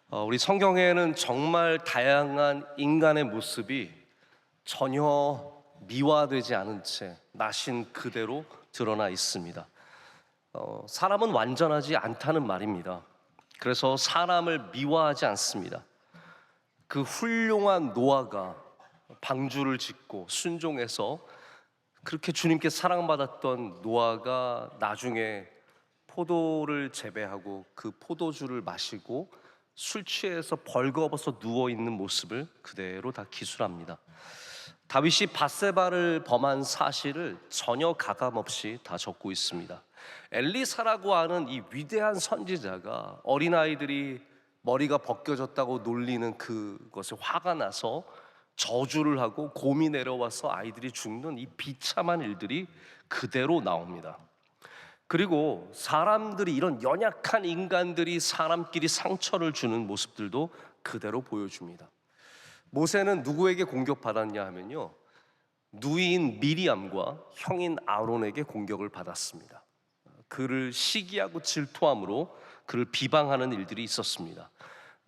우리 성경에는 정말 다양한 인간의 모습이 전혀 미화되지 않은 채 나신 그대로 드러나 있습니다. 사람은 완전하지 않다는 말입니다. 그래서 사람을 미화하지 않습니다. 그 훌륭한 노아가 방주를 짓고 순종해서 그렇게 주님께 사랑받았던 노아가 나중에 포도를 재배하고 그 포도주를 마시고 술 취해서 벌거벗어 누워있는 모습을 그대로 다 기술합니다. 다윗이 밧세바를 범한 사실을 전혀 가감없이 다 적고 있습니다. 엘리사라고 하는 이 위대한 선지자가 어린아이들이 머리가 벗겨졌다고 놀리는 그것에 화가 나서 저주를 하고 곰이 내려와서 아이들이 죽는 이 비참한 일들이 그대로 나옵니다. 그리고 사람들이, 이런 연약한 인간들이 사람끼리 상처를 주는 모습들도 그대로 보여줍니다. 모세는 누구에게 공격받았냐 하면요, 누이인 미리암과 형인 아론에게 공격을 받았습니다. 그를 시기하고 질투함으로 그를 비방하는 일들이 있었습니다.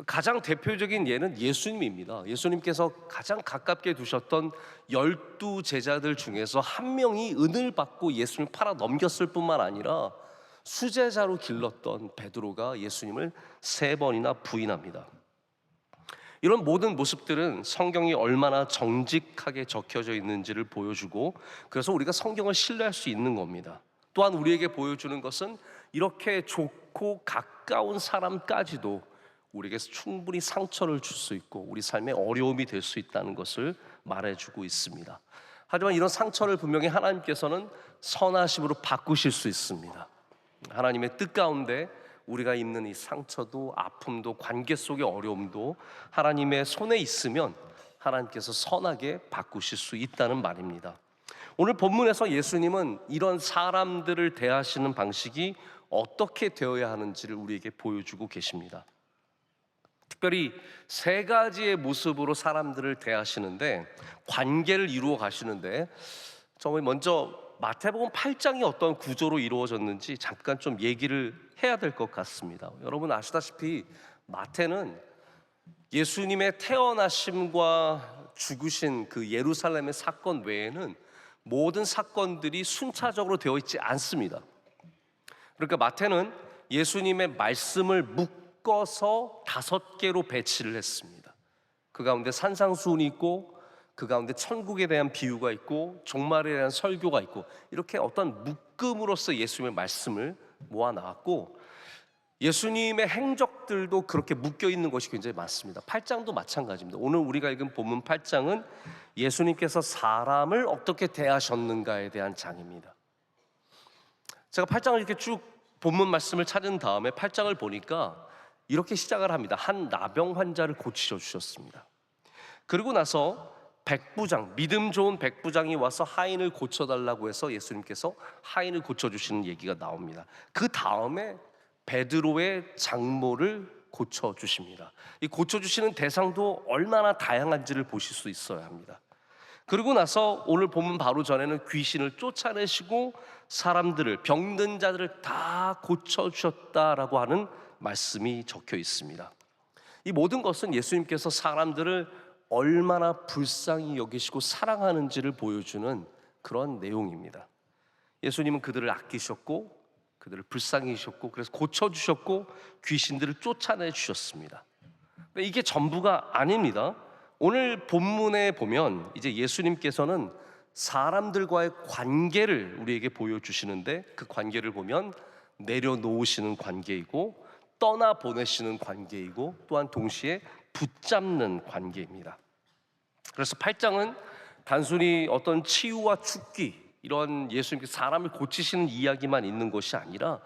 가장 대표적인 예는 예수님입니다. 예수님께서 가장 가깝게 두셨던 12 제자들 중에서 한 명이 은을 받고 예수님을 팔아 넘겼을 뿐만 아니라 수제자로 길렀던 베드로가 예수님을 3번이나 부인합니다. 이런 모든 모습들은 성경이 얼마나 정직하게 적혀져 있는지를 보여주고, 그래서 우리가 성경을 신뢰할 수 있는 겁니다. 또한 우리에게 보여주는 것은 이렇게 좋고 가까운 사람까지도 우리에게서 충분히 상처를 줄 수 있고 우리 삶에 어려움이 될 수 있다는 것을 말해주고 있습니다. 하지만 이런 상처를 분명히 하나님께서는 선하심으로 바꾸실 수 있습니다. 하나님의 뜻 가운데 우리가 입는 이 상처도 아픔도 관계 속의 어려움도 하나님의 손에 있으면 하나님께서 선하게 바꾸실 수 있다는 말입니다. 오늘 본문에서 예수님은 이런 사람들을 대하시는 방식이 어떻게 되어야 하는지를 우리에게 보여주고 계십니다. 특별히 3가지의 모습으로 사람들을 대하시는데, 관계를 이루어 가시는데, 정말 먼저 마태복음 8장이 어떤 구조로 이루어졌는지 잠깐 좀 얘기를 해야 될 것 같습니다. 여러분 아시다시피 마태는 예수님의 태어나심과 죽으신 그 예루살렘의 사건 외에는 모든 사건들이 순차적으로 되어 있지 않습니다. 그러니까 마태는 예수님의 말씀을 묶어서 5개로 배치를 했습니다. 그 가운데 산상수훈이 있고, 그 가운데 천국에 대한 비유가 있고, 종말에 대한 설교가 있고, 이렇게 어떤 묶음으로써 예수님의 말씀을 모아 나왔고, 예수님의 행적들도 그렇게 묶여 있는 것이 굉장히 많습니다. 8장도 마찬가지입니다. 오늘 우리가 읽은 본문 8장은 예수님께서 사람을 어떻게 대하셨는가에 대한 장입니다. 제가 8장을 이렇게 쭉 본문 말씀을 찾은 다음에 8장을 보니까 이렇게 시작을 합니다. 한 나병 환자를 고치셔 주셨습니다. 그리고 나서 백부장, 믿음 좋은 백부장이 와서 하인을 고쳐달라고 해서 예수님께서 하인을 고쳐주시는 얘기가 나옵니다. 그 다음에 베드로의 장모를 고쳐주십니다. 이 고쳐주시는 대상도 얼마나 다양한지를 보실 수 있어야 합니다. 그리고 나서 오늘 본문 바로 전에는 귀신을 쫓아내시고 사람들을, 병든 자들을 다 고쳐주셨다라고 하는 말씀이 적혀 있습니다. 이 모든 것은 예수님께서 사람들을 얼마나 불쌍히 여기시고 사랑하는지를 보여주는 그런 내용입니다. 예수님은 그들을 아끼셨고 그들을 불쌍히 여기셨고 그래서 고쳐주셨고 귀신들을 쫓아내 주셨습니다. 이게 전부가 아닙니다. 오늘 본문에 보면 이제 예수님께서는 사람들과의 관계를 우리에게 보여주시는데, 그 관계를 보면 내려놓으시는 관계이고 떠나보내시는 관계이고 또한 동시에 붙잡는 관계입니다. 그래서 8장은 단순히 어떤 치유와 죽기, 이런 예수님께서 사람을 고치시는 이야기만 있는 것이 아니라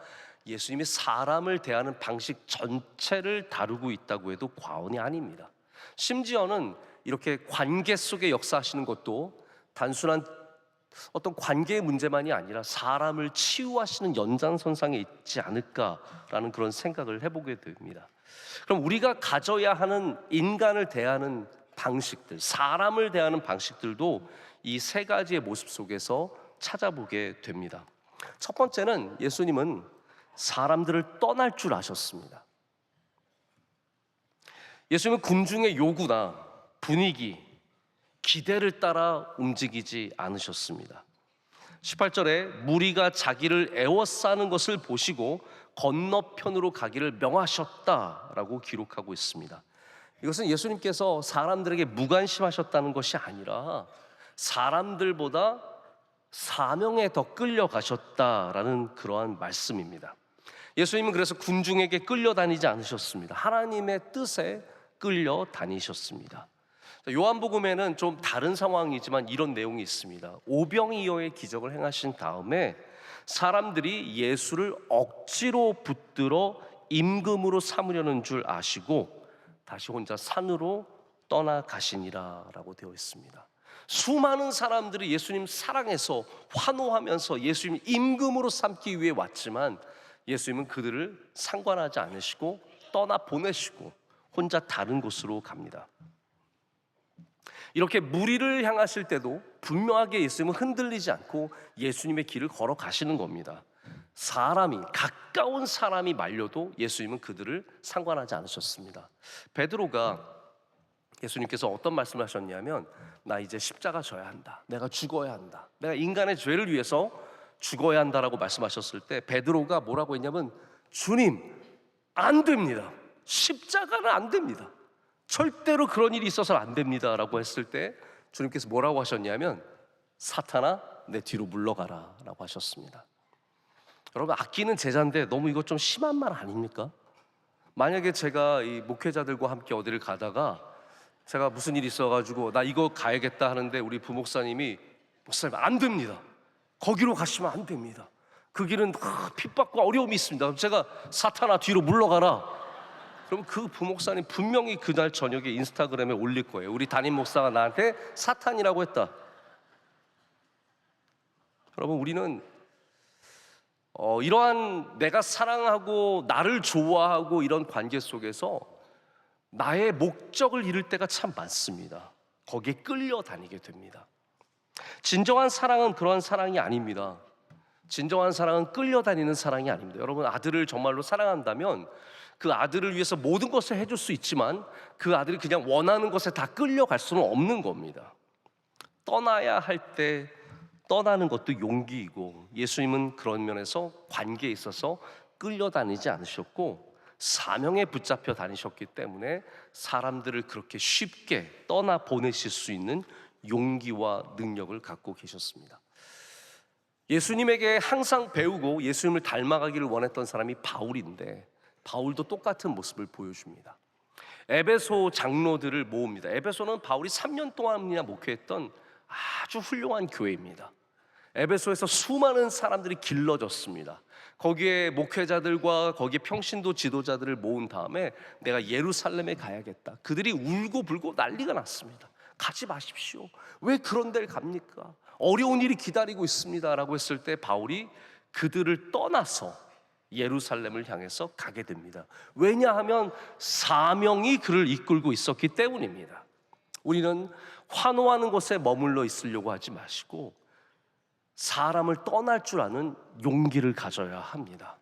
예수님이 사람을 대하는 방식 전체를 다루고 있다고 해도 과언이 아닙니다. 심지어는 이렇게 관계 속에 역사하시는 것도 단순한 어떤 관계의 문제만이 아니라 사람을 치유하시는 연장선상에 있지 않을까라는 그런 생각을 해보게 됩니다. 그럼 우리가 가져야 하는 인간을 대하는 방식들, 사람을 대하는 방식들도 이 3가지의 모습 속에서 찾아보게 됩니다. 첫 번째는 예수님은 사람들을 떠날 줄 아셨습니다. 예수님은 군중의 요구나 분위기, 기대를 따라 움직이지 않으셨습니다. 18절에 무리가 자기를 애워싸는 것을 보시고 건너편으로 가기를 명하셨다라고 기록하고 있습니다. 이것은 예수님께서 사람들에게 무관심하셨다는 것이 아니라 사람들보다 사명에 더 끌려가셨다라는 그러한 말씀입니다. 예수님은 그래서 군중에게 끌려다니지 않으셨습니다. 하나님의 뜻에 끌려다니셨습니다. 요한복음에는 좀 다른 상황이지만 이런 내용이 있습니다. 오병이어의 기적을 행하신 다음에 사람들이 예수를 억지로 붙들어 임금으로 삼으려는 줄 아시고 다시 혼자 산으로 떠나가시니라 라고 되어 있습니다. 수많은 사람들이 예수님 사랑해서 환호하면서 예수님 임금으로 삼기 위해 왔지만 예수님은 그들을 상관하지 않으시고 떠나보내시고 혼자 다른 곳으로 갑니다. 이렇게 무리를 향하실 때도 분명하게 예수님은 흔들리지 않고 예수님의 길을 걸어가시는 겁니다. 가까운 사람이 말려도 예수님은 그들을 상관하지 않으셨습니다. 베드로가 예수님께서 어떤 말씀을 하셨냐면 나 이제 십자가 져야 한다, 내가 죽어야 한다, 내가 인간의 죄를 위해서 죽어야 한다라고 말씀하셨을 때 베드로가 뭐라고 했냐면 주님, 안 됩니다. 십자가는 안 됩니다. 절대로 그런 일이 있어서는 안 됩니다 라고 했을 때 주님께서 뭐라고 하셨냐면 사탄아 내 뒤로 물러가라 라고 하셨습니다. 여러분, 아끼는 제자인데 너무 이거 좀 심한 말 아닙니까? 만약에 제가 이 목회자들과 함께 어디를 가다가 제가 무슨 일이 있어가지고 나 이거 가야겠다 하는데 우리 부목사님이 목사님 안 됩니다, 거기로 가시면 안 됩니다, 그 길은 핍박과 어려움이 있습니다, 그럼 제가 사탄아 뒤로 물러가라, 그럼 그 부목사님 분명히 그날 저녁에 인스타그램에 올릴 거예요. 우리 담임 목사가 나한테 사탄이라고 했다. 여러분, 우리는 이러한 내가 사랑하고 나를 좋아하고 이런 관계 속에서 나의 목적을 잃을 때가 참 많습니다. 거기에 끌려다니게 됩니다. 진정한 사랑은 그런 사랑이 아닙니다. 진정한 사랑은 끌려다니는 사랑이 아닙니다. 여러분, 아들을 정말로 사랑한다면 그 아들을 위해서 모든 것을 해줄 수 있지만 그 아들이 그냥 원하는 것에 다 끌려갈 수는 없는 겁니다. 떠나야 할 때 떠나는 것도 용기이고, 예수님은 그런 면에서 관계에 있어서 끌려다니지 않으셨고 사명에 붙잡혀 다니셨기 때문에 사람들을 그렇게 쉽게 떠나보내실 수 있는 용기와 능력을 갖고 계셨습니다. 예수님에게 항상 배우고 예수님을 닮아가기를 원했던 사람이 바울인데 바울도 똑같은 모습을 보여줍니다. 에베소 장로들을 모읍니다. 에베소는 바울이 3년 동안이나 목회했던 아주 훌륭한 교회입니다. 에베소에서 수많은 사람들이 길러졌습니다. 거기에 목회자들과 거기에 평신도 지도자들을 모은 다음에 내가 예루살렘에 가야겠다. 그들이 울고 불고 난리가 났습니다. 가지 마십시오. 왜 그런 데를 갑니까? 어려운 일이 기다리고 있습니다 라고 했을 때 바울이 그들을 떠나서 예루살렘을 향해서 가게 됩니다. 왜냐하면 사명이 그를 이끌고 있었기 때문입니다. 우리는 환호하는 곳에 머물러 있으려고 하지 마시고 사람을 떠날 줄 아는 용기를 가져야 합니다.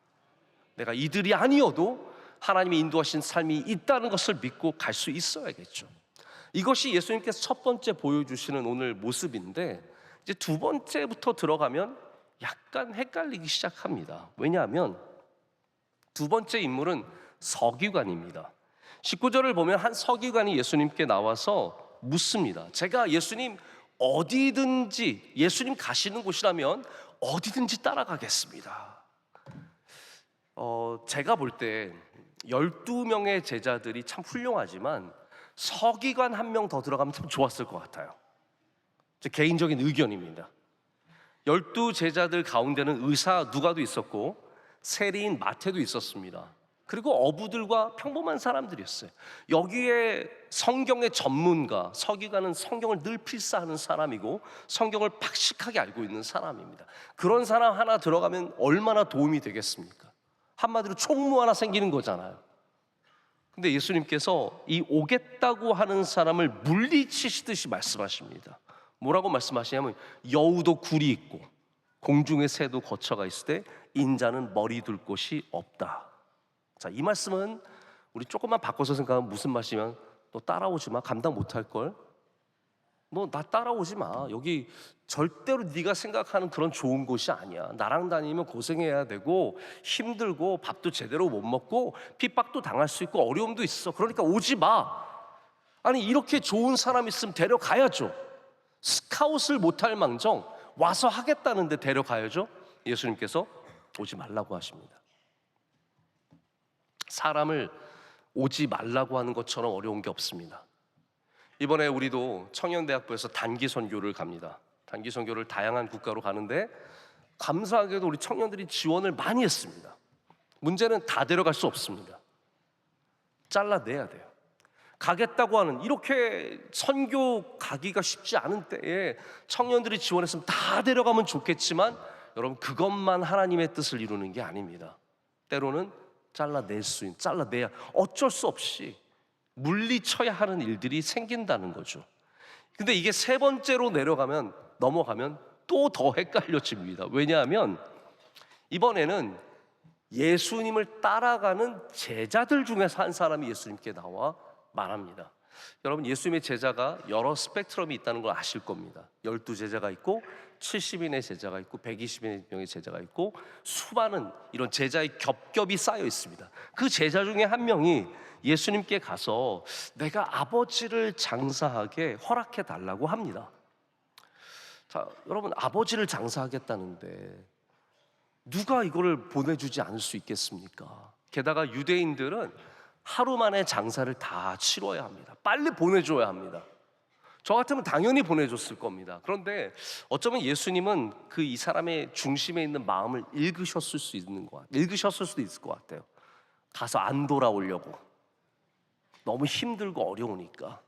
내가 이들이 아니어도 하나님이 인도하신 삶이 있다는 것을 믿고 갈 수 있어야겠죠. 이것이 예수님께서 첫 번째 보여주시는 오늘 모습인데, 이제 두 번째부터 들어가면 약간 헷갈리기 시작합니다. 왜냐하면 두 번째 인물은 서기관입니다. 19절을 보면 한 서기관이 예수님께 나와서 묻습니다. 제가 예수님 어디든지, 예수님 가시는 곳이라면 어디든지 따라가겠습니다. 제가 볼 때 12명의 제자들이 참 훌륭하지만 서기관 한 명 더 들어가면 참 좋았을 것 같아요. 제 개인적인 의견입니다. 12 제자들 가운데는 의사 누가도 있었고 세리인 마태도 있었습니다. 그리고 어부들과 평범한 사람들이었어요. 여기에 성경의 전문가, 서기관은 성경을 늘 필사하는 사람이고 성경을 박식하게 알고 있는 사람입니다. 그런 사람 하나 들어가면 얼마나 도움이 되겠습니까? 한마디로 총무 하나 생기는 거잖아요. 근데 예수님께서 이 오겠다고 하는 사람을 물리치시듯이 말씀하십니다. 뭐라고 말씀하시냐면 여우도 굴이 있고 공중의 새도 거처가 있을 때 인자는 머리 둘 곳이 없다. 자, 이 말씀은 우리 조금만 바꿔서 생각하면 무슨 말이면 너 따라오지 마. 감당 못할 걸. 너 나 따라오지 마. 여기 절대로 네가 생각하는 그런 좋은 곳이 아니야. 나랑 다니면 고생해야 되고 힘들고 밥도 제대로 못 먹고 핍박도 당할 수 있고 어려움도 있어. 그러니까 오지 마. 아니 이렇게 좋은 사람 있으면 데려가야죠. 스카웃을 못할 망정 와서 하겠다는데 데려가야죠. 예수님께서 오지 말라고 하십니다. 사람을 오지 말라고 하는 것처럼 어려운 게 없습니다. 이번에 우리도 청년대학부에서 단기 선교를 갑니다. 단기 선교를 다양한 국가로 가는데 감사하게도 우리 청년들이 지원을 많이 했습니다. 문제는 다 데려갈 수 없습니다. 잘라내야 돼요. 가겠다고 하는, 이렇게 선교 가기가 쉽지 않은 때에 청년들이 지원했으면 다 데려가면 좋겠지만 여러분, 그것만 하나님의 뜻을 이루는 게 아닙니다. 때로는 잘라내야 어쩔 수 없이 물리쳐야 하는 일들이 생긴다는 거죠. 근데 이게 세 번째로 넘어가면 또 더 헷갈려집니다. 왜냐하면 이번에는 예수님을 따라가는 제자들 중에서 한 사람이 예수님께 나와 말합니다. 여러분, 예수님의 제자가 여러 스펙트럼이 있다는 걸 아실 겁니다. 12제자가 있고 70인의 제자가 있고 120명의 제자가 있고 수많은 이런 제자의 겹겹이 쌓여 있습니다. 그 제자 중에 한 명이 예수님께 가서 내가 아버지를 장사하게 허락해 달라고 합니다. 자, 여러분, 아버지를 장사하겠다는데 누가 이거를 보내주지 않을 수 있겠습니까? 게다가 유대인들은 하루 만에 장사를 다 치러야 합니다. 빨리 보내줘야 합니다. 저 같으면 당연히 보내줬을 겁니다. 그런데 어쩌면 예수님은 이 사람의 중심에 있는 마음을 읽으셨을 수도 있을 것 같아요. 가서 안 돌아오려고, 너무 힘들고 어려우니까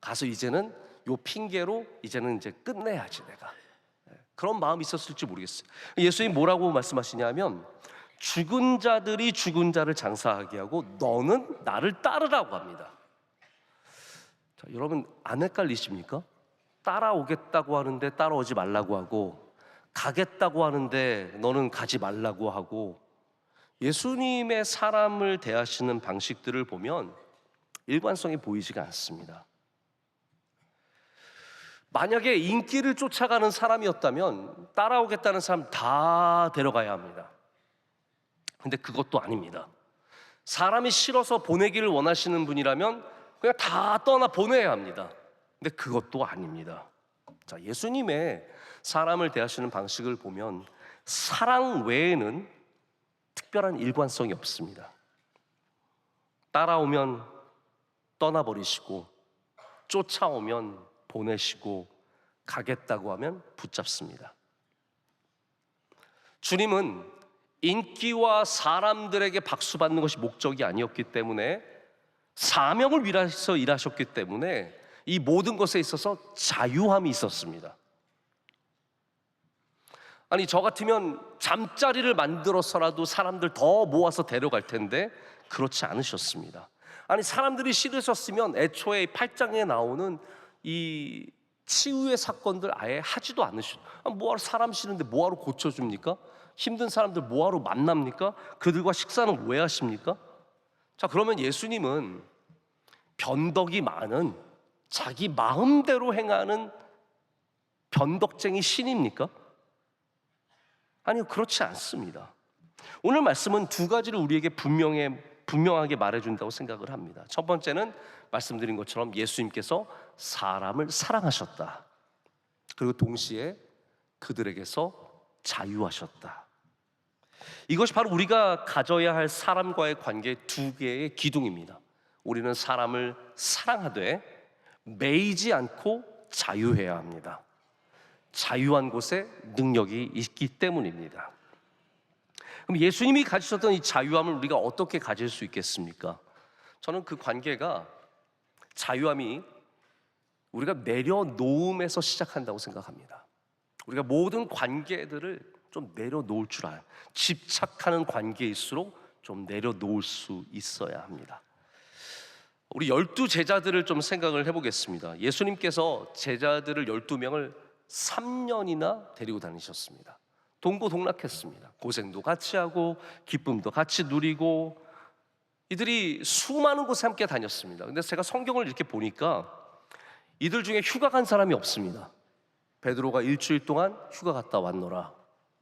가서 이제는 요 핑계로 이제는 이제 끝내야지 내가, 그런 마음이 있었을지 모르겠어요. 예수님 뭐라고 말씀하시냐면 죽은 자들이 죽은 자를 장사하게 하고 너는 나를 따르라고 합니다. 자, 여러분, 안 헷갈리십니까? 따라오겠다고 하는데 따라오지 말라고 하고, 가겠다고 하는데 너는 가지 말라고 하고, 예수님의 사람을 대하시는 방식들을 보면 일관성이 보이지가 않습니다. 만약에 인기를 쫓아가는 사람이었다면 따라오겠다는 사람 다 데려가야 합니다. 근데 그것도 아닙니다. 사람이 싫어서 보내기를 원하시는 분이라면 그냥 다 떠나 보내야 합니다. 근데 그것도 아닙니다. 자, 예수님의 사람을 대하시는 방식을 보면 사랑 외에는 특별한 일관성이 없습니다. 따라오면 떠나버리시고, 쫓아오면 보내시고, 가겠다고 하면 붙잡습니다. 주님은 인기와 사람들에게 박수받는 것이 목적이 아니었기 때문에, 사명을 위해서 일하셨기 때문에 이 모든 것에 있어서 자유함이 있었습니다. 아니, 저 같으면 잠자리를 만들어서라도 사람들 더 모아서 데려갈 텐데 그렇지 않으셨습니다. 아니, 사람들이 싫으셨으면 애초에 8장에 나오는 이 치유의 사건들 아예 하지도 뭐하러 사람 싫은데 뭐하러 고쳐줍니까? 힘든 사람들 뭐하러 만납니까? 그들과 식사는 왜 하십니까? 자, 그러면 예수님은 변덕이 많은, 자기 마음대로 행하는 변덕쟁이 신입니까? 아니요, 그렇지 않습니다. 오늘 말씀은 두 가지를 우리에게 분명하게 말해준다고 생각을 합니다. 첫 번째는 말씀드린 것처럼 예수님께서 사람을 사랑하셨다. 그리고 동시에 그들에게서 자유하셨다. 이것이 바로 우리가 가져야 할 사람과의 관계의 두 개의 기둥입니다. 우리는 사람을 사랑하되 매이지 않고 자유해야 합니다. 자유한 곳에 능력이 있기 때문입니다. 그럼 예수님이 가지셨던 이 자유함을 우리가 어떻게 가질 수 있겠습니까? 저는 그 관계가, 자유함이 우리가 내려놓음에서 시작한다고 생각합니다. 우리가 모든 관계들을 좀 내려놓을 줄 알아요. 집착하는 관계일수록 좀 내려놓을 수 있어야 합니다. 우리 12제자들을 좀 생각을 해보겠습니다. 예수님께서 제자들을 12명을 3년이나 데리고 다니셨습니다. 동고동락했습니다. 고생도 같이 하고 기쁨도 같이 누리고 이들이 수많은 곳에 함께 다녔습니다. 근데 제가 성경을 이렇게 보니까 이들 중에 휴가 간 사람이 없습니다. 베드로가 일주일 동안 휴가 갔다 왔노라,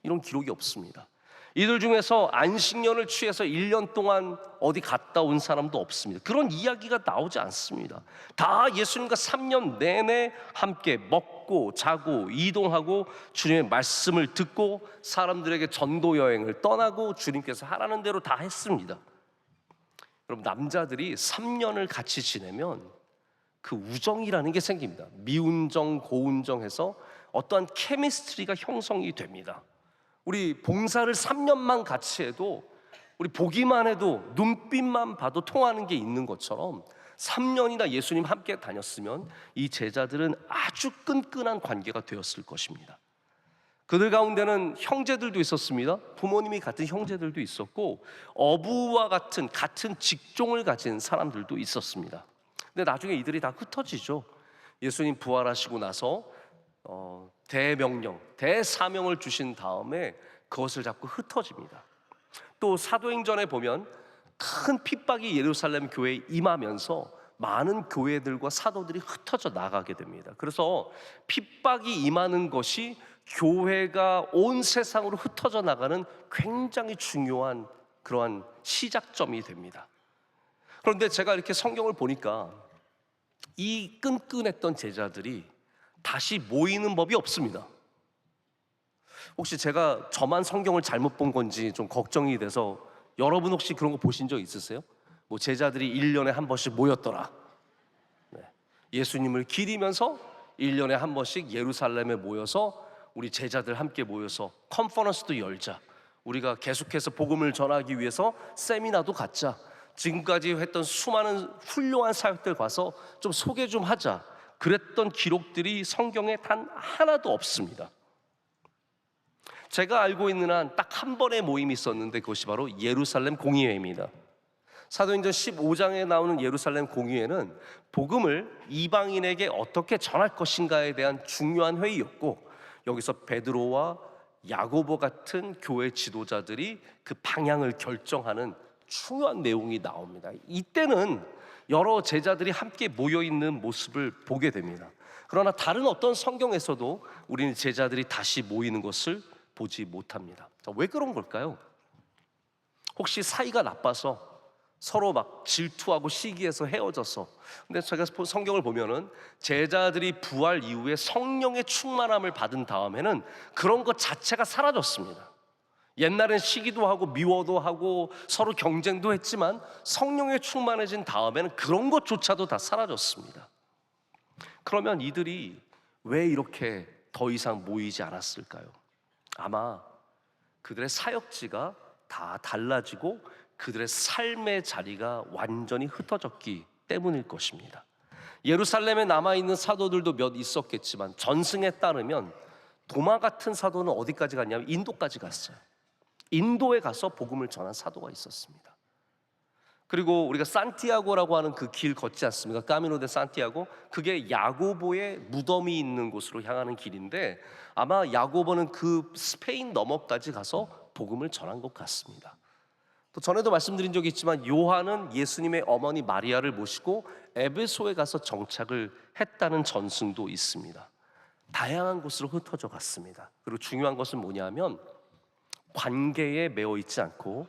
이런 기록이 없습니다. 이들 중에서 안식년을 취해서 1년 동안 어디 갔다 온 사람도 없습니다. 그런 이야기가 나오지 않습니다. 다 예수님과 3년 내내 함께 먹고 자고 이동하고 주님의 말씀을 듣고 사람들에게 전도 여행을 떠나고 주님께서 하라는 대로 다 했습니다. 여러분, 남자들이 3년을 같이 지내면 그 우정이라는 게 생깁니다. 미운정, 고운정해서 어떠한 케미스트리가 형성이 됩니다. 우리 봉사를 3년만 같이 해도, 우리 보기만 해도, 눈빛만 봐도 통하는 게 있는 것처럼 3년이나 예수님 함께 다녔으면 이 제자들은 아주 끈끈한 관계가 되었을 것입니다. 그들 가운데는 형제들도 있었습니다. 부모님이 같은 형제들도 있었고, 어부와 같은 직종을 가진 사람들도 있었습니다. 근데 나중에 이들이 다 흩어지죠. 예수님 부활하시고 나서 대명령, 대사명을 주신 다음에 그것을 잡고 흩어집니다. 또 사도행전에 보면 큰 핍박이 예루살렘 교회에 임하면서 많은 교회들과 사도들이 흩어져 나가게 됩니다. 그래서 핍박이 임하는 것이 교회가 온 세상으로 흩어져 나가는 굉장히 중요한 그러한 시작점이 됩니다. 그런데 제가 이렇게 성경을 보니까 이 끈끈했던 제자들이 다시 모이는 법이 없습니다. 혹시 제가 저만 성경을 잘못 본 건지 좀 걱정이 돼서, 여러분 혹시 그런 거 보신 적 있으세요? 뭐 제자들이 1년에 한 번씩 모였더라. 네. 예수님을 기리면서 1년에 한 번씩 예루살렘에 모여서 우리 제자들 함께 모여서 컨퍼런스도 열자, 우리가 계속해서 복음을 전하기 위해서 세미나도 갖자, 지금까지 했던 수많은 훌륭한 사역들 가서 좀 소개 좀 하자, 그랬던 기록들이 성경에 단 하나도 없습니다. 제가 알고 있는 한 딱 한 번의 모임이 있었는데 그것이 바로 예루살렘 공의회입니다. 사도행전 15장에 나오는 예루살렘 공의회는 복음을 이방인에게 어떻게 전할 것인가에 대한 중요한 회의였고, 여기서 베드로와 야고보 같은 교회 지도자들이 그 방향을 결정하는 중요한 내용이 나옵니다. 이때는 여러 제자들이 함께 모여있는 모습을 보게 됩니다. 그러나 다른 어떤 성경에서도 우리는 제자들이 다시 모이는 것을 보지 못합니다. 왜 그런 걸까요? 혹시 사이가 나빠서 서로 막 질투하고 시기해서 헤어져서? 근데 제가 성경을 보면은 제자들이 부활 이후에 성령의 충만함을 받은 다음에는 그런 것 자체가 사라졌습니다. 옛날엔 시기도 하고 미워도 하고 서로 경쟁도 했지만 성령에 충만해진 다음에는 그런 것조차도 다 사라졌습니다. 그러면 이들이 왜 이렇게 더 이상 모이지 않았을까요? 아마 그들의 사역지가 다 달라지고 그들의 삶의 자리가 완전히 흩어졌기 때문일 것입니다. 예루살렘에 남아있는 사도들도 몇 있었겠지만 전승에 따르면 도마 같은 사도는 어디까지 갔냐면 인도까지 갔어요. 인도에 가서 복음을 전한 사도가 있었습니다. 그리고 우리가 산티아고라고 하는 그 길 걷지 않습니까? 까미노 데 산티아고, 그게 야고보의 무덤이 있는 곳으로 향하는 길인데 아마 야고보는 그 스페인 너머까지 가서 복음을 전한 것 같습니다. 또 전에도 말씀드린 적이 있지만 요한은 예수님의 어머니 마리아를 모시고 에베소에 가서 정착을 했다는 전승도 있습니다. 다양한 곳으로 흩어져 갔습니다. 그리고 중요한 것은 뭐냐면 관계에 매어 있지 않고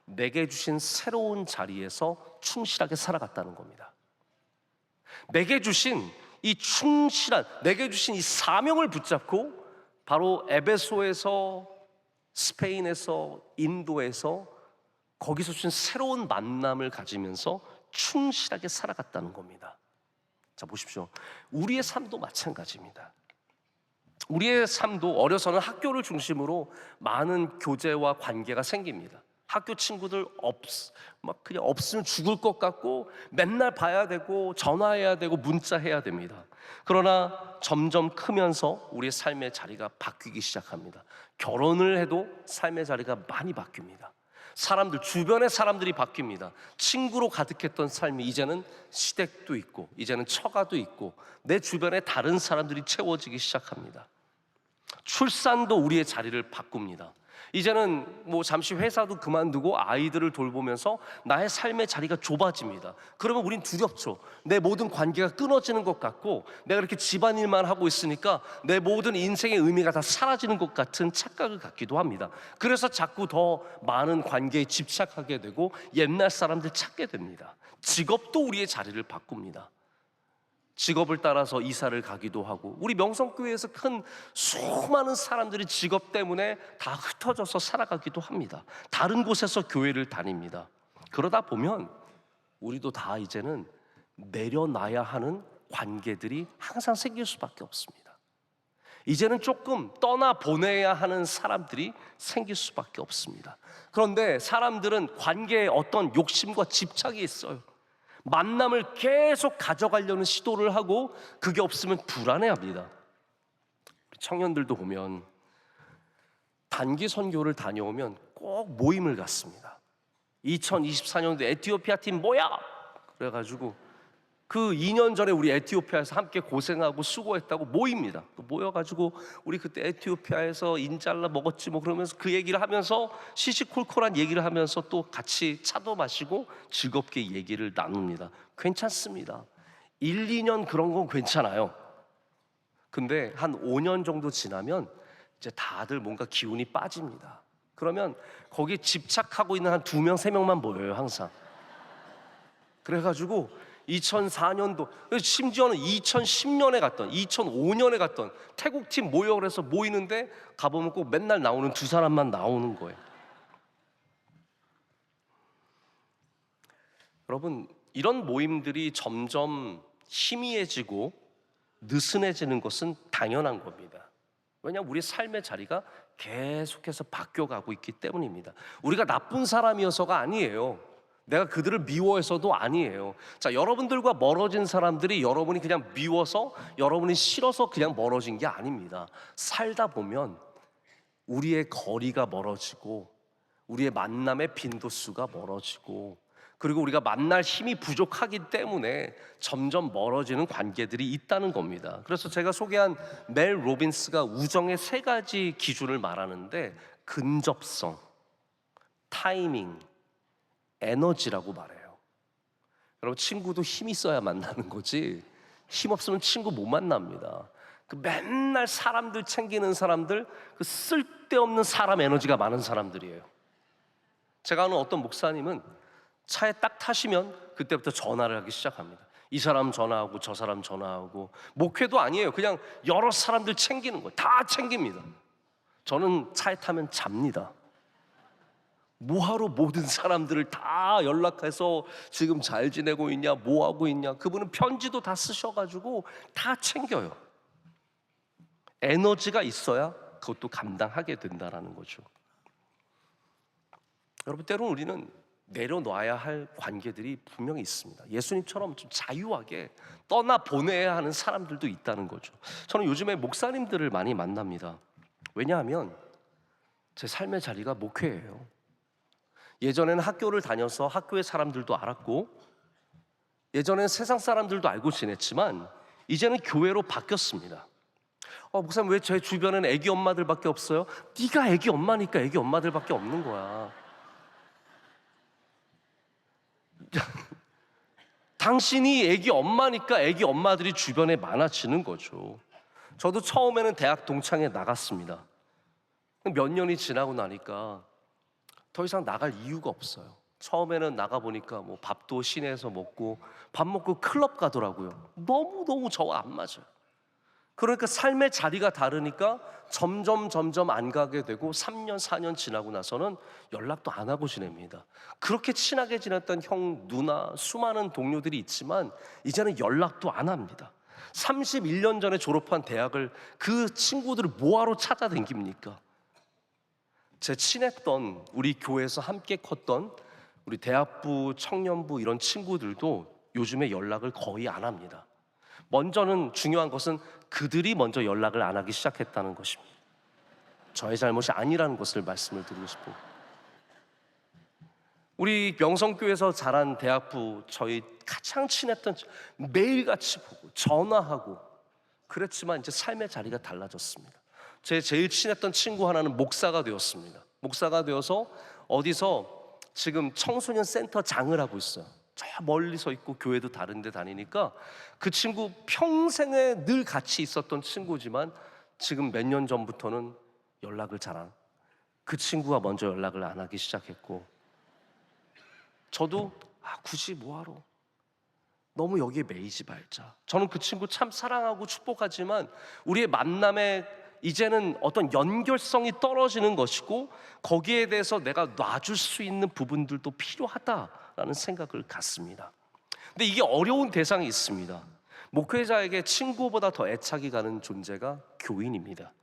내게 주신 새로운 자리에서 충실하게 살아갔다는 겁니다. 내게 주신 이 충실한, 내게 주신 이 사명을 붙잡고 바로 에베소에서, 스페인에서, 인도에서 거기서 주신 새로운 만남을 가지면서 충실하게 살아갔다는 겁니다. 자, 보십시오. 우리의 삶도 마찬가지입니다. 우리의 삶도 어려서는 학교를 중심으로 많은 교제와 관계가 생깁니다. 학교 친구들 그냥 없으면 죽을 것 같고 맨날 봐야 되고 전화해야 되고 문자해야 됩니다. 그러나 점점 크면서 우리의 삶의 자리가 바뀌기 시작합니다. 결혼을 해도 삶의 자리가 많이 바뀝니다. 주변의 사람들이 바뀝니다. 친구로 가득했던 삶이 이제는 시댁도 있고 이제는 처가도 있고 내 주변에 다른 사람들이 채워지기 시작합니다. 출산도 우리의 자리를 바꿉니다. 이제는 뭐 잠시 회사도 그만두고 아이들을 돌보면서 나의 삶의 자리가 좁아집니다. 그러면 우린 두렵죠. 내 모든 관계가 끊어지는 것 같고, 내가 이렇게 집안일만 하고 있으니까 내 모든 인생의 의미가 다 사라지는 것 같은 착각을 갖기도 합니다. 그래서 자꾸 더 많은 관계에 집착하게 되고 옛날 사람들 찾게 됩니다. 직업도 우리의 자리를 바꿉니다. 직업을 따라서 이사를 가기도 하고, 우리 명성교회에서 큰 수많은 사람들이 직업 때문에 다 흩어져서 살아가기도 합니다. 다른 곳에서 교회를 다닙니다. 그러다 보면 우리도 다 이제는 내려놔야 하는 관계들이 항상 생길 수밖에 없습니다. 이제는 조금 떠나보내야 하는 사람들이 생길 수밖에 없습니다. 그런데 사람들은 관계에 어떤 욕심과 집착이 있어요. 만남을 계속 가져가려는 시도를 하고, 그게 없으면 불안해합니다. 청년들도 보면 단기 선교를 다녀오면 꼭 모임을 갖습니다. 2024년도 에티오피아 팀 모여! 그래가지고 그 2년 전에 우리 에티오피아에서 함께 고생하고 수고했다고 모입니다. 모여가지고 우리 그때 에티오피아에서 인잘라 먹었지 뭐 그러면서 그 얘기를 하면서 시시콜콜한 얘기를 하면서 또 같이 차도 마시고 즐겁게 얘기를 나눕니다. 괜찮습니다. 1, 2년 그런 건 괜찮아요. 근데 한 5년 정도 지나면 이제 다들 뭔가 기운이 빠집니다. 그러면 거기에 집착하고 있는 한 2명, 3명만 모여요, 항상. 그래가지고 2004년도, 심지어는 2010년에 갔던, 2005년에 갔던 태국팀 모여 그래서 모이는데 가보면 꼭 맨날 나오는 2사람만 나오는 거예요. 여러분, 이런 모임들이 점점 희미해지고 느슨해지는 것은 당연한 겁니다. 왜냐하면 우리 삶의 자리가 계속해서 바뀌어가고 있기 때문입니다. 우리가 나쁜 사람이어서가 아니에요. 내가 그들을 미워해서도 아니에요. 자, 여러분들과 멀어진 사람들이 여러분이 그냥 미워서, 여러분이 싫어서 그냥 멀어진 게 아닙니다. 살다 보면 우리의 거리가 멀어지고, 우리의 만남의 빈도수가 멀어지고, 그리고 우리가 만날 힘이 부족하기 때문에 점점 멀어지는 관계들이 있다는 겁니다. 그래서 제가 소개한 멜 로빈스가 우정의 3가지 기준을 말하는데, 근접성, 타이밍, 에너지라고 말해요. 여러분, 친구도 힘 있어야 만나는 거지, 힘 없으면 친구 못 만납니다. 그 맨날 사람들 챙기는 사람들, 그 쓸데없는 사람 에너지가 많은 사람들이에요. 제가 아는 어떤 목사님은 차에 딱 타시면 그때부터 전화를 하기 시작합니다. 이 사람 전화하고 저 사람 전화하고, 목회도 아니에요. 그냥 여러 사람들 챙기는 거예요. 다 챙깁니다. 저는 차에 타면 잡니다. 뭐하러 모든 사람들을 다 연락해서 지금 잘 지내고 있냐, 뭐 하고 있냐. 그분은 편지도 다 쓰셔가지고 다 챙겨요. 에너지가 있어야 그것도 감당하게 된다라는 거죠. 여러분, 때로는 우리는 내려놔야 할 관계들이 분명히 있습니다. 예수님처럼 좀 자유하게 떠나보내야 하는 사람들도 있다는 거죠. 저는 요즘에 목사님들을 많이 만납니다. 왜냐하면 제 삶의 자리가 목회예요. 예전에는 학교를 다녀서 학교의 사람들도 알았고, 예전에는 세상 사람들도 알고 지냈지만, 이제는 교회로 바뀌었습니다. 목사님, 왜 제 주변에는 애기 엄마들밖에 없어요? 네가 애기 엄마니까 애기 엄마들밖에 없는 거야. 당신이 애기 엄마니까 애기 엄마들이 주변에 많아지는 거죠. 저도 처음에는 대학 동창회 나갔습니다. 몇 년이 지나고 나니까 더 이상 나갈 이유가 없어요. 처음에는 나가보니까 뭐 밥도 시내에서 먹고, 밥 먹고 클럽 가더라고요. 너무너무 저와 안 맞아요. 그러니까 삶의 자리가 다르니까 점점 안 가게 되고, 3년 4년 지나고 나서는 연락도 안 하고 지냅니다. 그렇게 친하게 지냈던 형, 누나, 수많은 동료들이 있지만 이제는 연락도 안 합니다. 31년 전에 졸업한 대학을, 그 친구들을 뭐하러 찾아다닙니까? 제 친했던, 우리 교회에서 함께 컸던 우리 대학부, 청년부 이런 친구들도 요즘에 연락을 거의 안 합니다. 먼저는 중요한 것은 그들이 먼저 연락을 안 하기 시작했다는 것입니다. 저의 잘못이 아니라는 것을 말씀을 드리고 싶고, 우리 명성교회에서 자란 대학부, 저희 가장 친했던, 매일같이 보고 전화하고 그랬지만 이제 삶의 자리가 달라졌습니다. 제 제일 친했던 친구 하나는 목사가 되었습니다. 목사가 되어서 어디서 지금 청소년 센터 장을 하고 있어요. 저 멀리서 있고 교회도 다른 데 다니니까 그 친구 평생에 늘 같이 있었던 친구지만 지금 몇 년 전부터는 연락을 잘 안, 그 친구가 먼저 연락을 안 하기 시작했고, 저도 굳이 뭐하러, 너무 여기에 매이지 말자. 저는 그 친구 참 사랑하고 축복하지만 우리의 만남에 이제는 어떤 연결성이 떨어지는 것이고, 거기에 대해서 내가 놔줄 수 있는 부분들도 필요하다라는 생각을 갖습니다. 근데 이게 어려운 대상이 있습니다. 목회자에게 친구보다 더 애착이 가는 존재가 교인입니다.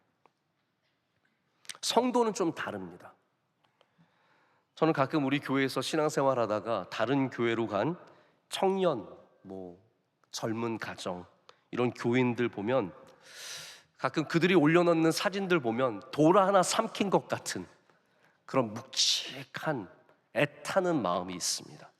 성도는 좀 다릅니다. 저는 가끔 우리 교회에서 신앙생활 하다가 다른 교회로 간 청년, 젊은 가정, 이런 교인들 보면 가끔 그들이 올려놓는 사진들 보면 돌 하나 삼킨 것 같은 그런 묵직한 애타는 마음이 있습니다.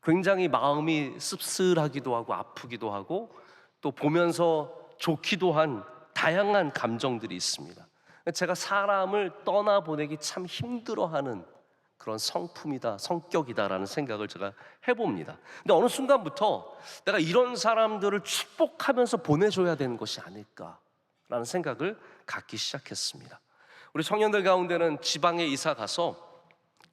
굉장히 마음이 씁쓸하기도 하고 아프기도 하고 또 보면서 좋기도 한 다양한 감정들이 있습니다. 제가 사람을 떠나보내기 참 힘들어하는 그런 성품이다, 성격이다라는 생각을 제가 해봅니다. 근데 어느 순간부터 내가 이런 사람들을 축복하면서 보내줘야 되는 것이 아닐까라는 생각을 갖기 시작했습니다. 우리 청년들 가운데는 지방에 이사 가서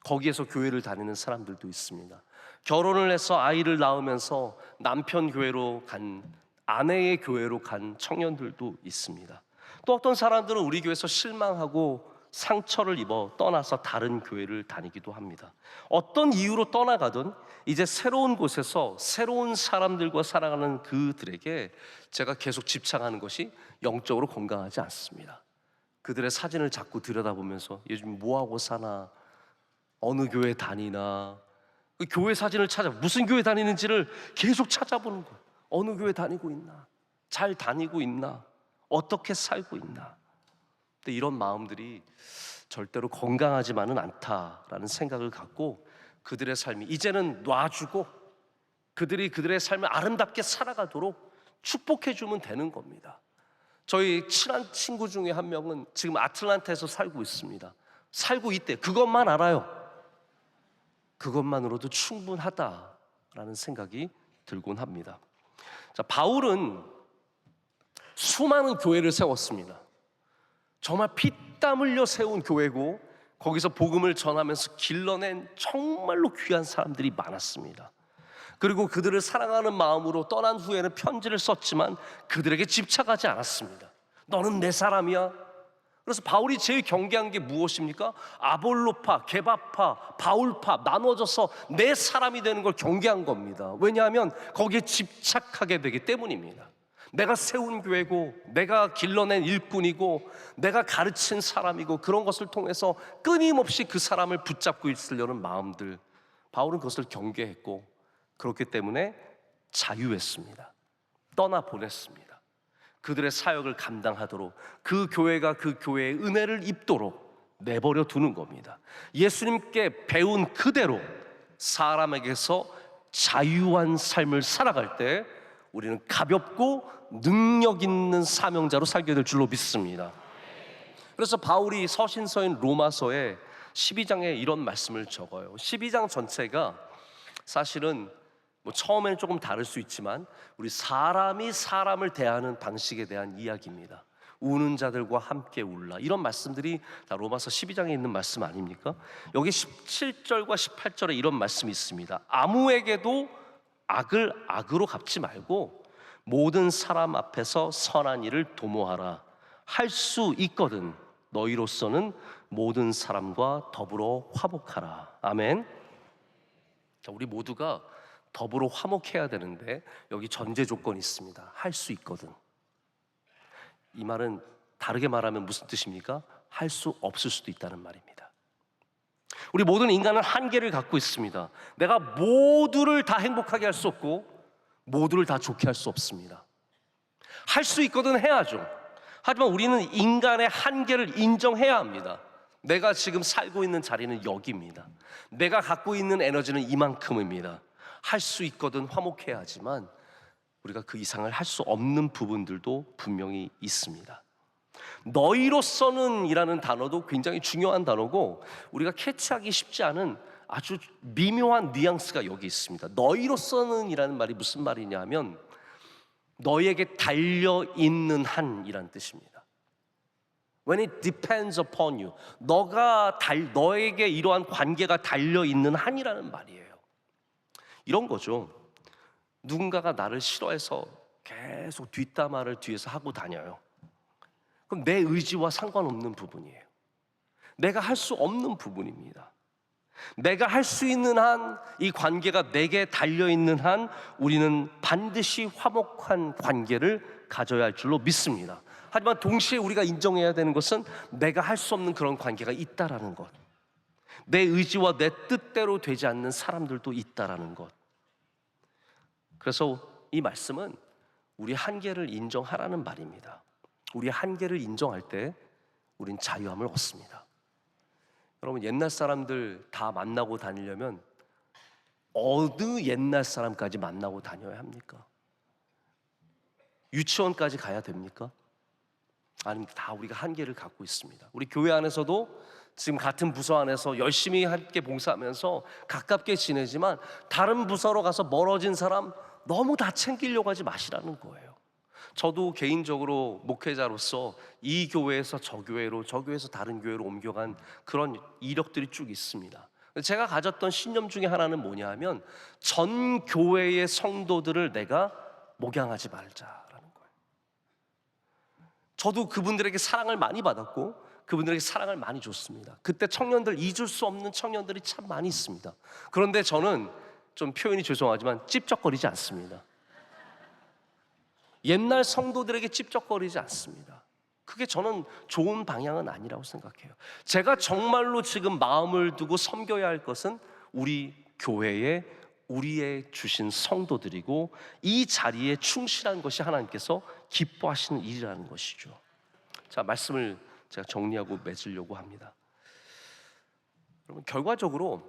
거기에서 교회를 다니는 사람들도 있습니다. 결혼을 해서 아이를 낳으면서 남편 교회로 간, 아내의 교회로 간 청년들도 있습니다. 또 어떤 사람들은 우리 교회에서 실망하고 상처를 입어 떠나서 다른 교회를 다니기도 합니다. 어떤 이유로 떠나가든 이제 새로운 곳에서 새로운 사람들과 살아가는 그들에게 제가 계속 집착하는 것이 영적으로 건강하지 않습니다. 그들의 사진을 자꾸 들여다보면서 요즘 뭐하고 사나, 어느 교회 다니나, 그 교회 사진을 찾아, 무슨 교회 다니는지를 계속 찾아보는 거예요. 어느 교회 다니고 있나, 잘 다니고 있나, 어떻게 살고 있나. 근데 이런 마음들이 절대로 건강하지만은 않다라는 생각을 갖고 그들의 삶이 이제는 놔주고 그들이 그들의 삶을 아름답게 살아가도록 축복해주면 되는 겁니다. 저희 친한 친구 중에 한 명은 지금 아틀란타에서 살고 있습니다. 살고 있대. 그것만 알아요. 그것만으로도 충분하다라는 생각이 들곤 합니다. 자, 바울은 수많은 교회를 세웠습니다. 정말 피땀 흘려 세운 교회고 거기서 복음을 전하면서 길러낸 정말로 귀한 사람들이 많았습니다. 그리고 그들을 사랑하는 마음으로 떠난 후에는 편지를 썼지만 그들에게 집착하지 않았습니다. 너는 내 사람이야. 그래서 바울이 제일 경계한 게 무엇입니까? 아볼로파, 게바파, 바울파 나눠져서 내 사람이 되는 걸 경계한 겁니다. 왜냐하면 거기에 집착하게 되기 때문입니다. 내가 세운 교회고 내가 길러낸 일꾼이고 내가 가르친 사람이고 그런 것을 통해서 끊임없이 그 사람을 붙잡고 있으려는 마음들, 바울은 그것을 경계했고 그렇기 때문에 자유했습니다. 떠나보냈습니다. 그들의 사역을 감당하도록, 그 교회가 그 교회의 은혜를 입도록 내버려 두는 겁니다. 예수님께 배운 그대로 사람에게서 자유한 삶을 살아갈 때 우리는 가볍고 능력 있는 사명자로 살게 될 줄로 믿습니다. 그래서 바울이 서신서인 로마서에 12장에 이런 말씀을 적어요. 12장 전체가 사실은 처음에는 조금 다를 수 있지만 우리 사람이 사람을 대하는 방식에 대한 이야기입니다. 우는 자들과 함께 울라, 이런 말씀들이 다 로마서 12장에 있는 말씀 아닙니까? 여기 17절과 18절에 이런 말씀이 있습니다. 아무에게도 악을 악으로 갚지 말고 모든 사람 앞에서 선한 일을 도모하라. 할 수 있거든 너희로서는 모든 사람과 더불어 화목하라. 아멘. 자, 우리 모두가 더불어 화목해야 되는데 여기 전제 조건이 있습니다. 할 수 있거든. 이 말은 다르게 말하면 무슨 뜻입니까? 할 수 없을 수도 있다는 말입니다. 우리 모든 인간은 한계를 갖고 있습니다. 내가 모두를 다 행복하게 할 수 없고 모두를 다 좋게 할 수 없습니다. 할 수 있거든 해야죠. 하지만 우리는 인간의 한계를 인정해야 합니다. 내가 지금 살고 있는 자리는 여기입니다. 내가 갖고 있는 에너지는 이만큼입니다. 할 수 있거든 화목해야 하지만 우리가 그 이상을 할 수 없는 부분들도 분명히 있습니다. 너희로서는 이라는 단어도 굉장히 중요한 단어고 우리가 캐치하기 쉽지 않은 아주 미묘한 뉘앙스가 여기 있습니다. 너희로서는 이라는 말이 무슨 말이냐 하면 너희에게 달려있는 한이라는 뜻입니다. When it depends upon you, 너에게 이러한 관계가 달려있는 한이라는 말이에요. 이런 거죠. 누군가가 나를 싫어해서 계속 뒷담화를 뒤에서 하고 다녀요. 그럼 내 의지와 상관없는 부분이에요. 내가 할 수 없는 부분입니다. 내가 할 수 있는 한, 이 관계가 내게 달려있는 한 우리는 반드시 화목한 관계를 가져야 할 줄로 믿습니다. 하지만 동시에 우리가 인정해야 되는 것은 내가 할 수 없는 그런 관계가 있다라는 것, 내 의지와 내 뜻대로 되지 않는 사람들도 있다라는 것. 그래서 이 말씀은 우리 한계를 인정하라는 말입니다. 우리 한계를 인정할 때 우린 자유함을 얻습니다. 여러분, 옛날 사람들 다 만나고 다니려면 어느 옛날 사람까지 만나고 다녀야 합니까? 유치원까지 가야 됩니까? 아닙니다. 다 우리가 한계를 갖고 있습니다. 우리 교회 안에서도 지금 같은 부서 안에서 열심히 함께 봉사하면서 가깝게 지내지만 다른 부서로 가서 멀어진 사람 너무 다 챙기려고 하지 마시라는 거예요. 저도 개인적으로 목회자로서 이 교회에서 저 교회로, 저 교회에서 다른 교회로 옮겨간 그런 이력들이 쭉 있습니다. 제가 가졌던 신념 중에 하나는 뭐냐 하면 전 교회의 성도들을 내가 목양하지 말자라는 거예요. 저도 그분들에게 사랑을 많이 받았고 그분들에게 사랑을 많이 줬습니다. 그때 청년들, 잊을 수 없는 청년들이 참 많이 있습니다. 그런데 저는 좀 표현이 죄송하지만 찝쩍거리지 않습니다. 옛날 성도들에게 찝쩍거리지 않습니다. 그게 저는 좋은 방향은 아니라고 생각해요. 제가 정말로 지금 마음을 두고 섬겨야 할 것은 우리 교회에 우리의 주신 성도들이고 이 자리에 충실한 것이 하나님께서 기뻐하시는 일이라는 것이죠. 자, 말씀을 제가 정리하고 맺으려고 합니다. 여러분, 결과적으로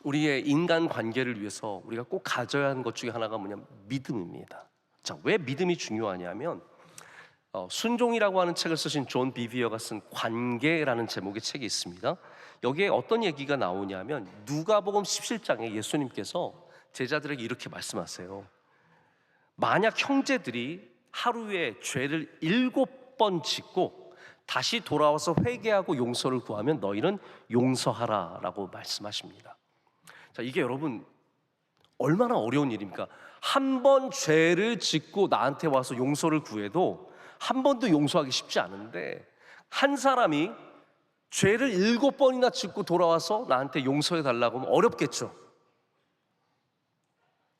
우리의 인간 관계를 위해서 우리가 꼭 가져야 하는 것 중에 하나가 뭐냐면 믿음입니다. 자, 왜 믿음이 중요하냐면 순종이라고 하는 책을 쓰신 존 비비어가 쓴 관계라는 제목의 책이 있습니다. 여기에 어떤 얘기가 나오냐면 누가복음 17장에 예수님께서 제자들에게 이렇게 말씀하세요. 만약 형제들이 하루에 죄를 7번 짓고 다시 돌아와서 회개하고 용서를 구하면 너희는 용서하라 라고 말씀하십니다. 자, 이게 여러분 얼마나 어려운 일입니까? 한 번 죄를 짓고 나한테 와서 용서를 구해도 한 번도 용서하기 쉽지 않은데 한 사람이 죄를 7번이나 짓고 돌아와서 나한테 용서해 달라고 하면 어렵겠죠?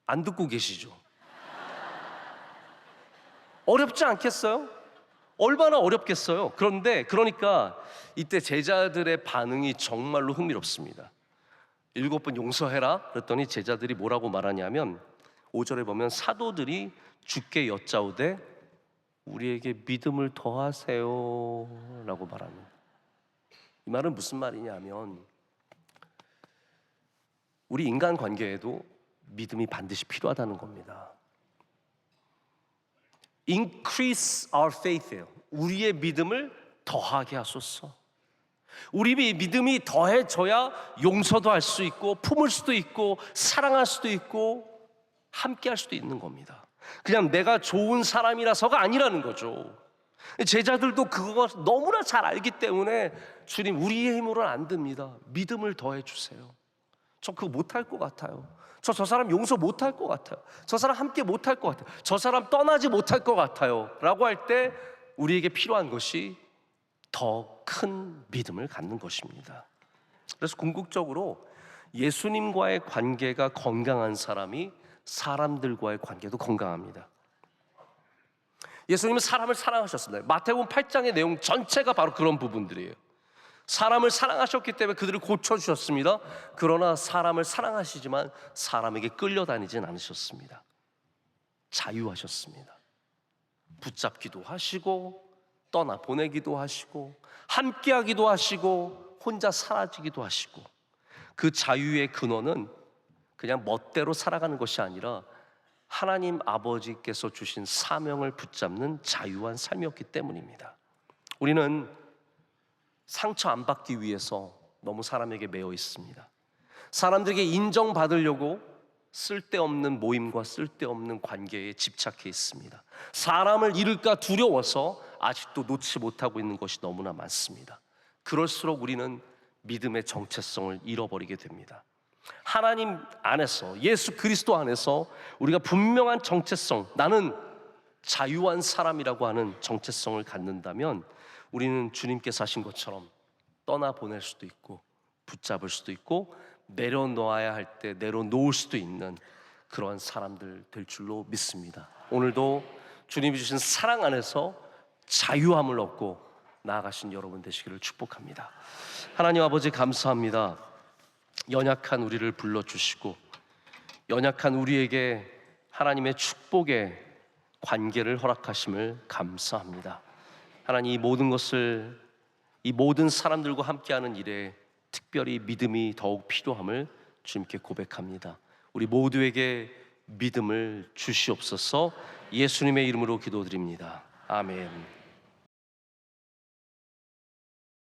안 듣고 계시죠? 어렵지 않겠어요? 얼마나 어렵겠어요? 그러니까 이때 제자들의 반응이 정말로 흥미롭습니다. 7번 용서해라 그랬더니 제자들이 뭐라고 말하냐면 5절에 보면 사도들이 주께 여짜오되 우리에게 믿음을 더하세요 라고 말합니다. 이 말은 무슨 말이냐면 우리 인간 관계에도 믿음이 반드시 필요하다는 겁니다. Increase our faith예요. 우리의 믿음을 더하게 하소서. 우리 믿음이 더해져야 용서도 할 수 있고 품을 수도 있고 사랑할 수도 있고 함께 할 수도 있는 겁니다. 그냥 내가 좋은 사람이라서가 아니라는 거죠. 제자들도 그거 너무나 잘 알기 때문에 주님, 우리의 힘으로는 안 됩니다. 믿음을 더해 주세요. 저 그거 못할 것 같아요. 저 사람 용서 못할 것 같아요. 저 사람 함께 못할 것 같아요. 저 사람 떠나지 못할 것 같아요 라고 할 때 우리에게 필요한 것이 더 큰 믿음을 갖는 것입니다. 그래서 궁극적으로 예수님과의 관계가 건강한 사람이 사람들과의 관계도 건강합니다. 예수님은 사람을 사랑하셨습니다. 마태복음 8장의 내용 전체가 바로 그런 부분들이에요. 사람을 사랑하셨기 때문에 그들을 고쳐주셨습니다. 그러나 사람을 사랑하시지만 사람에게 끌려다니진 않으셨습니다. 자유하셨습니다. 붙잡기도 하시고 떠나보내기도 하시고 함께하기도 하시고 혼자 사라지기도 하시고 그 자유의 근원은 그냥 멋대로 살아가는 것이 아니라 하나님 아버지께서 주신 사명을 붙잡는 자유한 삶이었기 때문입니다. 우리는 상처 안 받기 위해서 너무 사람에게 매여 있습니다. 사람들에게 인정받으려고 쓸데없는 모임과 쓸데없는 관계에 집착해 있습니다. 사람을 잃을까 두려워서 아직도 놓지 못하고 있는 것이 너무나 많습니다. 그럴수록 우리는 믿음의 정체성을 잃어버리게 됩니다. 하나님 안에서, 예수 그리스도 안에서 우리가 분명한 정체성, 나는 자유한 사람이라고 하는 정체성을 갖는다면 우리는 주님께서 하신 것처럼 떠나보낼 수도 있고 붙잡을 수도 있고 내려놓아야 할 때 내려놓을 수도 있는 그러한 사람들 될 줄로 믿습니다. 오늘도 주님이 주신 사랑 안에서 자유함을 얻고 나아가신 여러분 되시기를 축복합니다. 하나님 아버지 감사합니다. 연약한 우리를 불러주시고 연약한 우리에게 하나님의 축복의 관계를 허락하심을 감사합니다. 하나님, 이 모든 것을, 이 모든 사람들과 함께하는 일에 특별히 믿음이 더욱 필요함을 주님께 고백합니다. 우리 모두에게 믿음을 주시옵소서. 예수님의 이름으로 기도드립니다. 아멘.